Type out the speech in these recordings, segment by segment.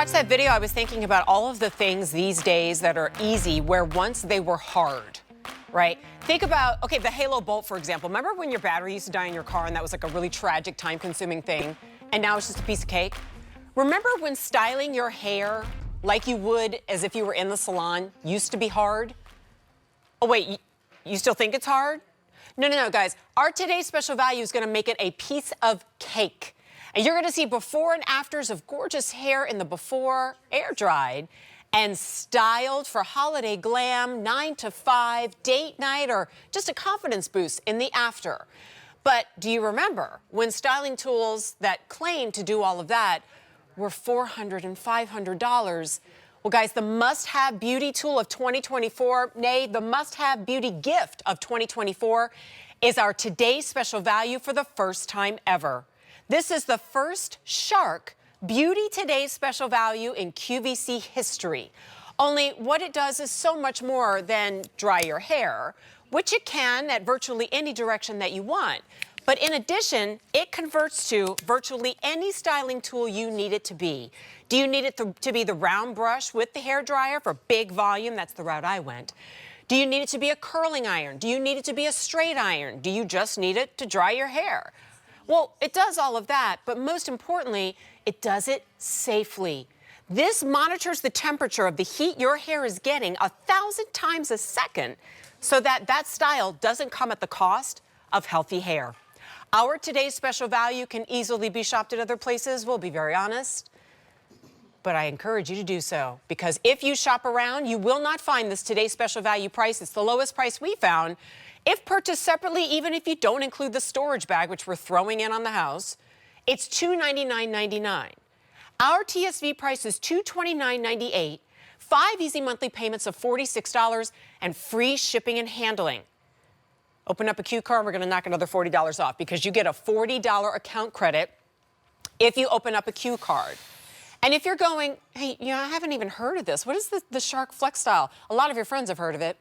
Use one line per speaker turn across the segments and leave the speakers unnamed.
watched that video, I was thinking about all of the things these days that are easy where once they were hard, right? Think about, okay, the halo bolt, for example. Remember when your battery used to die in your car and that was like a really tragic, time-consuming thing, and now it's just a piece of cake? Remember when styling your hair like you would as if you were in the salon used to be hard? Oh, wait, you still think it's hard? No, guys. Our today's special value is going to make it a piece of cake. And you're going to see before and afters of gorgeous hair in the before, air-dried, and styled for holiday glam, 9 to 5, date night, or just a confidence boost in the after. But do you remember when styling tools that claim to do all of that were $400 and $500? Well, guys, the must-have beauty tool of 2024, nay, the must-have beauty gift of 2024 is our today's special value for the first time ever. This is the first Shark Beauty Today's Special Value in QVC history. Only what it does is so much more than dry your hair, which it can at virtually any direction that you want. But in addition, it converts to virtually any styling tool you need it to be. Do you need it to be the round brush with the hairdryer for big volume? That's the route I went. Do you need it to be a curling iron? Do you need it to be a straight iron? Do you just need it to dry your hair? Well, it does all of that, but most importantly, it does it safely. This monitors the temperature of the heat your hair is getting 1,000 times a second so that that style doesn't come at the cost of healthy hair. Our today's special value can easily be shopped at other places, we'll be very honest. But I encourage you to do so, because if you shop around, you will not find this today's special value price. It's the lowest price we found. If purchased separately, even if you don't include the storage bag, which we're throwing in on the house, it's $299.99. Our TSV price is $229.98, 5 easy monthly payments of $46, and free shipping and handling. Open up a Q card, we're going to knock another $40 off because you get a $40 account credit if you open up a Q card. And if you're going, hey, I haven't even heard of this. What is the Shark FlexStyle? A lot of your friends have heard of it.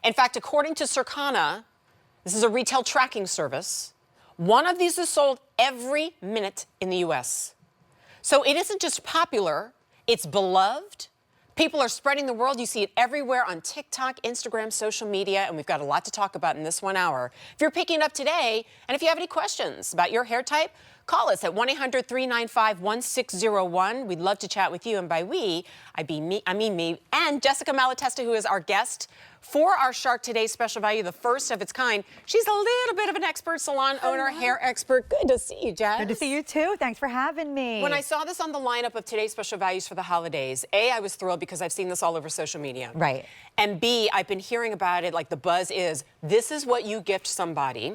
In fact, according to Circana, this is a retail tracking service, one of these is sold every minute in the U.S. So it isn't just popular, it's beloved. People are spreading the word. You see it everywhere on TikTok, Instagram, social media, and we've got a lot to talk about in this 1 hour. If you're picking it up today, and if you have any questions about your hair type, call us at 1-800-395-1601. We'd love to chat with you. And by we, I mean me, and Jessica Malatesta, who is our guest for our Shark Today's special value, the first of its kind. She's a little bit of an expert, salon owner, hair expert. Good to see you, Jess.
Good to see you, too. Thanks for having me.
When I saw this on the lineup of today's special values for the holidays, A, I was thrilled because I've seen this all over social media.
Right.
And B, I've been hearing about it, like the buzz is, this is what you gift somebody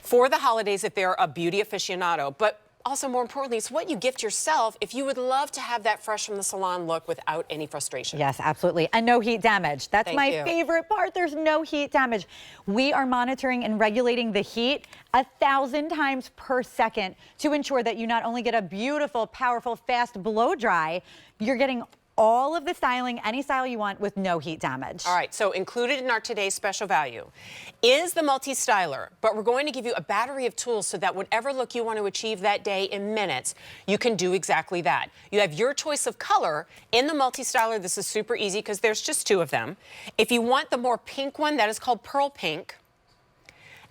for the holidays if they're a beauty aficionado. But also, more importantly, it's what you gift yourself if you would love to have that fresh from the salon look without any frustration.
Yes, absolutely. And no heat damage. That's my favorite part. There's no heat damage. We are monitoring and regulating the heat 1,000 times per second to ensure that you not only get a beautiful, powerful, fast blow dry, you're getting all of the styling, any style you want, with no heat damage.
All right, so included in our today's special value is the multi-styler, but we're going to give you a battery of tools so that whatever look you want to achieve that day in minutes, you can do exactly that. You have your choice of color in the multi-styler. This is super easy because there's just 2 of them. If you want the more pink one, that is called Pearl Pink.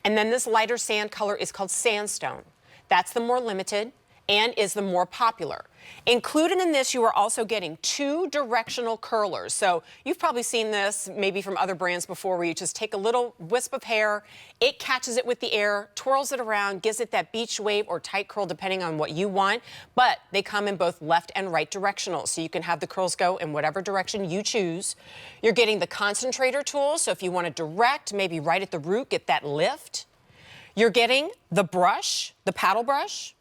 And then this lighter sand color is called Sandstone. That's the more limited and is the more popular. Included in this, you are also getting 2 directional curlers. So you've probably seen this maybe from other brands before, where you just take a little wisp of hair, it catches it with the air, twirls it around, gives it that beach wave or tight curl depending on what you want. But they come in both left and right directional, so you can have the curls go in whatever direction you choose. You're getting the concentrator tool, so if you want to direct, maybe right at the root, get that lift. You're getting the brush, the paddle brush,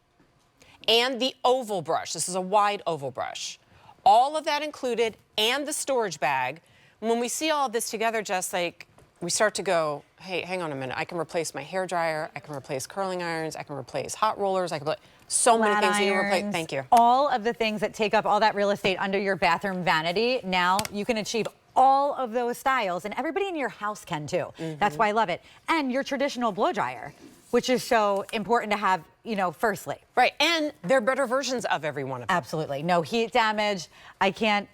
and the oval brush. This is a wide oval brush. All of that included, and the storage bag. When we see all of this together, just like, we start to go, hey, hang on a minute. I can replace my hair dryer. I can replace curling irons. I can replace hot rollers. I can so many things you can replace. Thank you.
All of the things that take up all that real estate under your bathroom vanity, now you can achieve all of those styles, and everybody in your house can too. That's why I love it. And your traditional blow dryer. which is so important to have, you know, firstly.
Right, and they're better versions of every one of them.
Absolutely. No heat damage. I can't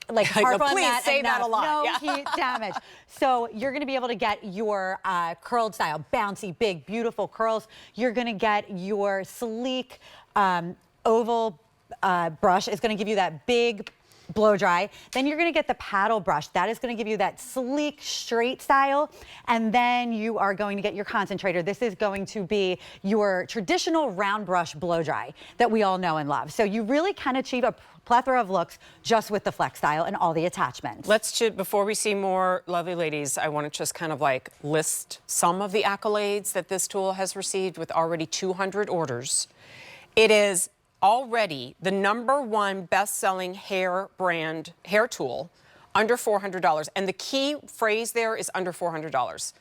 like harp on
please
that
say
enough.
that a lot.
No
Yeah.
heat damage. So you're going to be able to get your curled style, bouncy, big, beautiful curls. You're going to get your sleek oval brush. Is going to give you that big blow dry. Then you're going to get the paddle brush. That is going to give you that sleek, straight style. And then you are going to get your concentrator. This is going to be your traditional round brush blow dry that we all know and love. So you really can achieve a plethora of looks just with the FlexStyle and all the attachments.
Before we see more lovely ladies, I want to just kind of like list some of the accolades that this tool has received with already 200 orders. It is already the #1 best-selling hair tool, under $400. And the key phrase there is under $400.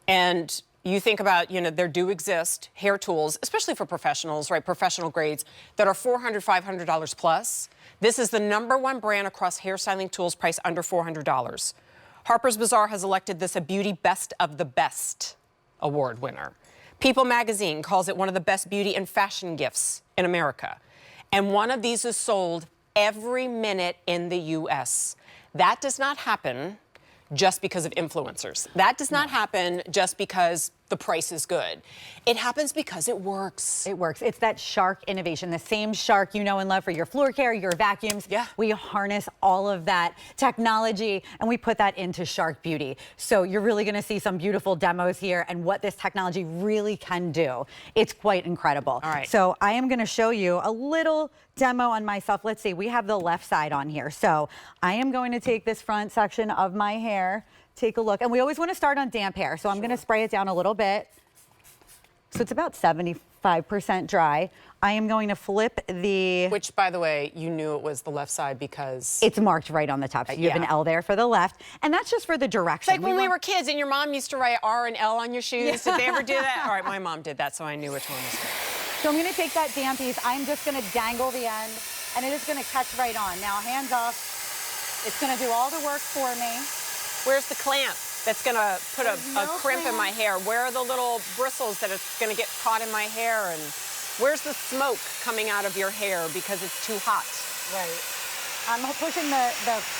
And you think about, you know, there do exist hair tools, especially for professionals, right, professional grades, that are $400, $500 plus. This is the #1 brand across hairstyling tools priced under $400. Harper's Bazaar has elected this a Beauty Best of the Best award winner. People magazine calls it one of the best beauty and fashion gifts in America. And one of these is sold every minute in the U.S. That does not happen just because of influencers. That does not happen just because the price is good. It happens because it works.
It works. It's that Shark innovation, the same Shark you know and love for your floor care, your vacuums.
Yeah.
We harness all of that technology and we put that into Shark Beauty. So you're really going to see some beautiful demos here and what this technology really can do. It's quite incredible.
All right.
So I am going to show you a little demo on myself. Let's see, we have the left side on here. So I am going to take this front section of my hair, take a look. And we always want to start on damp hair. So I'm going to spray it down a little bit. So it's about 75% dry. I am going to flip the...
Which, by the way, you knew it was the left side because...
It's marked right on the top. So you have an L there for the left. And that's just for the direction.
It's like when we were kids and your mom used to write R and L on your shoes. Did they ever do that? All right, my mom did that, so I knew which one was good.
So I'm going to take that damp piece. I'm just going to dangle the end, and it is going to catch right on. Now, hands off. It's going to do all the work for me.
Where's the clamp that's going to put a crimp
clamp
in my hair? Where are the little bristles that it's going to get caught in my hair? And where's the smoke coming out of your hair because it's too hot?
Right. I'm pushing the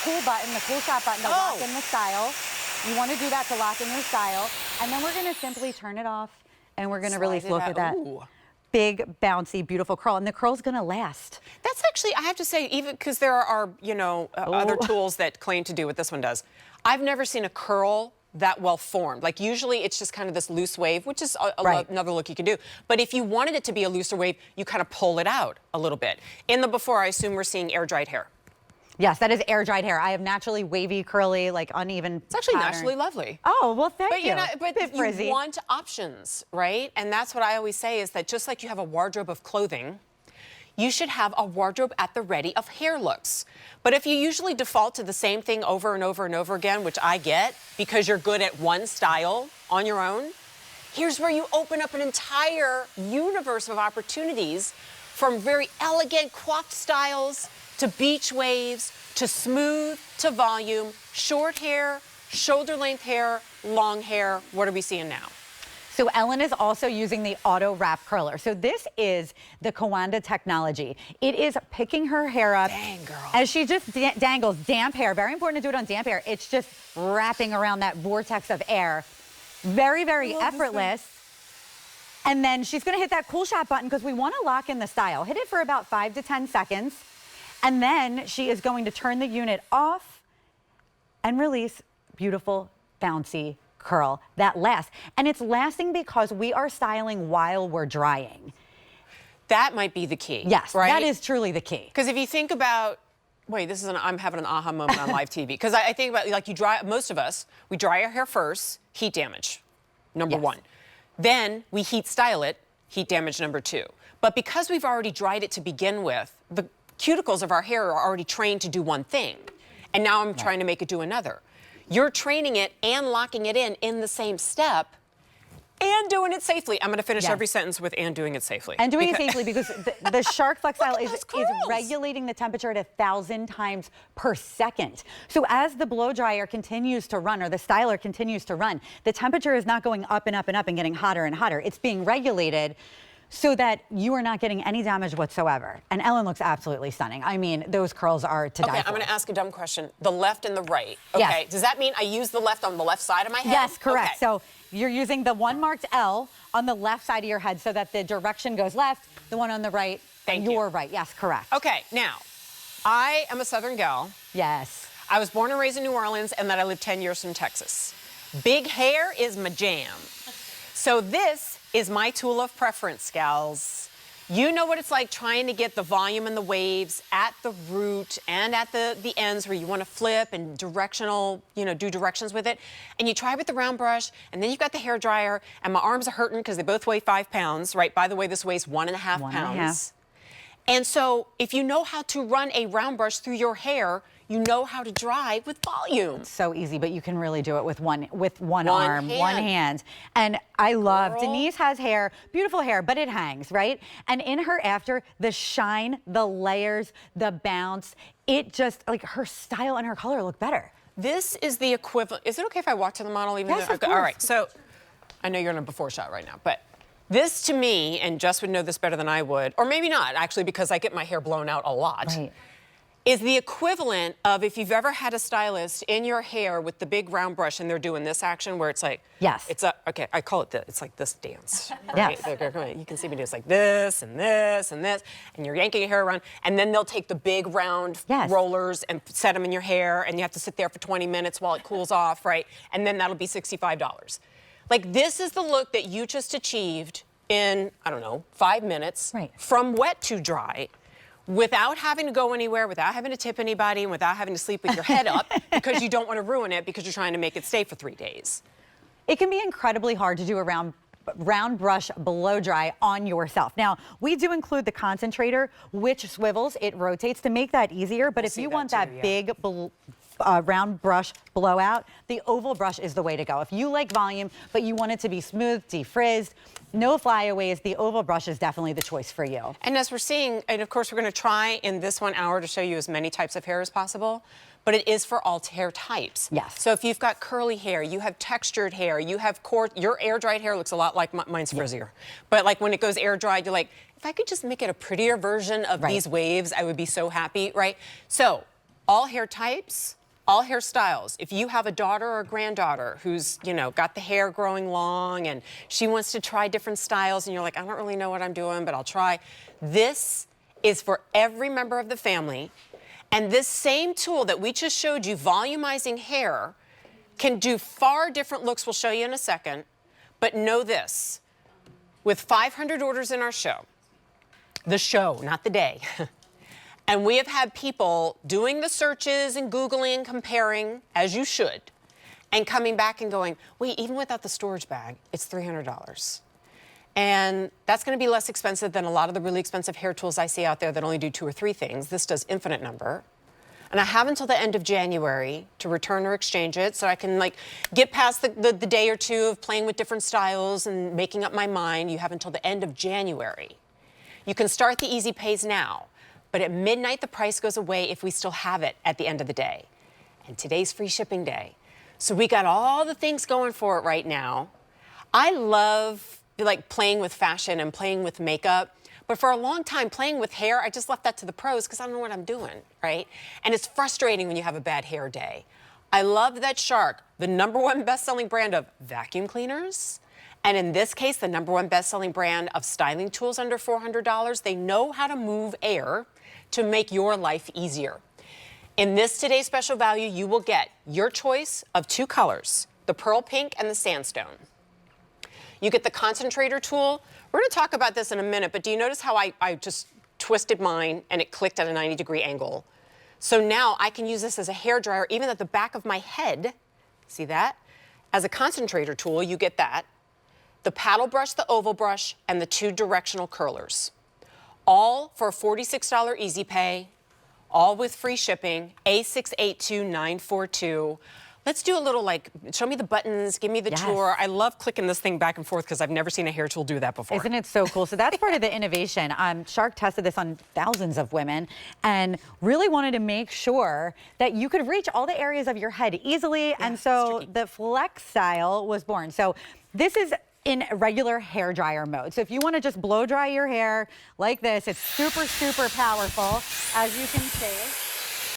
cool button, the cool shot button to lock in the style. You want to do that to lock in your style. And then we're going to simply turn it off, and we're going to release. Look at that.
Ooh.
Big, bouncy, beautiful curl, and the curl's gonna last.
That's actually, I have to say, even because there are, you know, other tools that claim to do what this one does. I've never seen a curl that well formed. Like usually it's just kind of this loose wave, which is another look you can do. But if you wanted it to be a looser wave, you kind of pull it out a little bit. In the before, I assume we're seeing air dried hair.
Yes, that is air dried hair. I have naturally wavy, curly, like uneven.
It's actually
pattern.
naturally lovely.
Oh, well, thank you.
But you want options, right? And that's what I always say is that just like you have a wardrobe of clothing, you should have a wardrobe at the ready of hair looks. But if you usually default to the same thing over and over and over again, which I get because you're good at one style on your own, here's where you open up an entire universe of opportunities from very elegant coiffed styles to beach waves, to smooth, to volume, short hair, shoulder length hair, long hair. What are we seeing now?
So Ellen is also using the auto wrap curler. So this is the Kawanda technology. It is picking her hair up.
Dang, girl.
As she just dangles damp hair. Very important to do it on damp hair. It's just wrapping around that vortex of air. Very, very effortless. And then she's gonna hit that cool shot button because we wanna lock in the style. Hit it for about 5 to 10 seconds. And then she is going to turn the unit off and release beautiful, bouncy curl that lasts. And it's lasting because we are styling while we're drying.
That might be the key.
Yes,
right?
that is truly the key.
Because if you think about, wait, I'm having an aha moment on live TV. Because I think about, like, most of us, we dry our hair first, heat damage, number one. Then we heat style it, heat damage number 2. But because we've already dried it to begin with, the cuticles of our hair are already trained to do one thing. And now I'm trying to make it do another. You're training it and locking it in the same step. And doing it safely. I'm going to finish every sentence with and doing it safely.
And doing it safely because the Shark FlexStyle is regulating the temperature at 1,000 times per second. So as the blow dryer continues to run or the styler continues to run, the temperature is not going up and up and up and getting hotter and hotter. It's being regulated so that you are not getting any damage whatsoever. And Ellen looks absolutely stunning. I mean, those curls are to die for.
Okay, I'm going to ask a dumb question. The left and the right. Okay,
yes.
Does that mean I use the left on the left side of my head?
Yes, correct.
Okay.
So you're using the one marked L on the left side of your head so that the direction goes left, the one on the right, your right. Yes, correct.
Okay, now, I am a Southern gal.
Yes.
I was born and raised in New Orleans, and then I lived 10 years in Texas. Big hair is my jam. So this is my tool of preference, gals. You know what it's like trying to get the volume and the waves at the root and at the ends where you want to flip and directional, do directions with it. And you try with the round brush, and then you've got the hair dryer, and my arms are hurting because they both weigh 5 pounds, right? By the way, this weighs 1.5 pounds. And so if you know how to run a round brush through your hair, you know how to dry with volume.
It's so easy, but you can really do it with one arm, one hand. And I love, Denise has hair, beautiful hair, but it hangs, right? And in her after, the shine, the layers, the bounce, it just, like her style and her color look better.
This is the equivalent. Is it okay if I walk to the model even?
Yes, of course.
All right, so I know you're in a before shot right now, but this to me, and Jess would know this better than I would, or maybe not actually because I get my hair blown out a lot.
Right.
Is the equivalent of if you've ever had a stylist in your hair with the big round brush and they're doing this action where it's like,
yes,
it's okay, I call it it's like this dance.
Yes.
You can see me do it's like this and this and this, and you're yanking your hair around, and then they'll take the big round rollers and set them in your hair, and you have to sit there for 20 minutes while it cools off, right? And then that'll be $65. Like this is the look that you just achieved in, I don't know, 5 minutes, from wet to dry, without having to go anywhere, without having to tip anybody, and without having to sleep with your head up because you don't want to ruin it because you're trying to make it stay for 3 days.
It can be incredibly hard to do a round brush blow dry on yourself. Now, we do include the concentrator, which swivels, it rotates to make that easier, but if you want that big round brush blowout, the oval brush is the way to go. If you like volume, but you want it to be smooth, defrizzed, no flyaways, the oval brush is definitely the choice for you.
And as we're seeing, and of course we're going to try in this 1 hour to show you as many types of hair as possible, but it is for all hair types.
Yes.
So if you've got curly hair, you have textured hair, you have your air dried hair looks a lot like mine's frizzier. But like when it goes air dried, you're like, if I could just make it a prettier version of these waves, I would be so happy, right? So all hair types, all hairstyles. If you have a daughter or a granddaughter who's, got the hair growing long and she wants to try different styles and you're like, I don't really know what I'm doing, but I'll try. This is for every member of the family. And this same tool that we just showed you, volumizing hair, can do far different looks. We'll show you in a second. But know this, with 500 orders in our show, the show, not the day, and we have had people doing the searches and Googling, comparing, as you should, and coming back and going, wait, even without the storage bag, it's $300. And that's going to be less expensive than a lot of the really expensive hair tools I see out there that only do 2 or 3 things. This does infinite number. And I have until the end of January to return or exchange it so I can get past the day or two of playing with different styles and making up my mind. You have until the end of January. You can start the easy pays now. But at midnight, the price goes away if we still have it at the end of the day. And today's free shipping day. So we got all the things going for it right now. I love playing with fashion and playing with makeup. But for a long time, playing with hair, I just left that to the pros because I don't know what I'm doing, right? And it's frustrating when you have a bad hair day. I love that Shark, the #1 best-selling brand of vacuum cleaners, and in this case, the #1 best-selling brand of styling tools under $400, they know how to move air to make your life easier. In this today's special value, you will get your choice of 2 colors, the pearl pink and the sandstone. You get the concentrator tool. We're going to talk about this in a minute, but do you notice how I just twisted mine and it clicked at a 90-degree angle? So now I can use this as a hair dryer even at the back of my head. See that? As a concentrator tool, you get that. The paddle brush, the oval brush, and the 2 directional curlers. All for a $46 easy pay, all with free shipping, A682942. Let's do a little, like, show me the buttons, give me the tour. I love clicking this thing back and forth because I've never seen a hair tool do that before.
Isn't it so cool? So that's part of the innovation. Shark tested this on thousands of women and really wanted to make sure that you could reach all the areas of your head easily. And so the FlexStyle was born. So this is in regular hair dryer mode. So if you want to just blow dry your hair like this, it's super, super powerful, as you can see.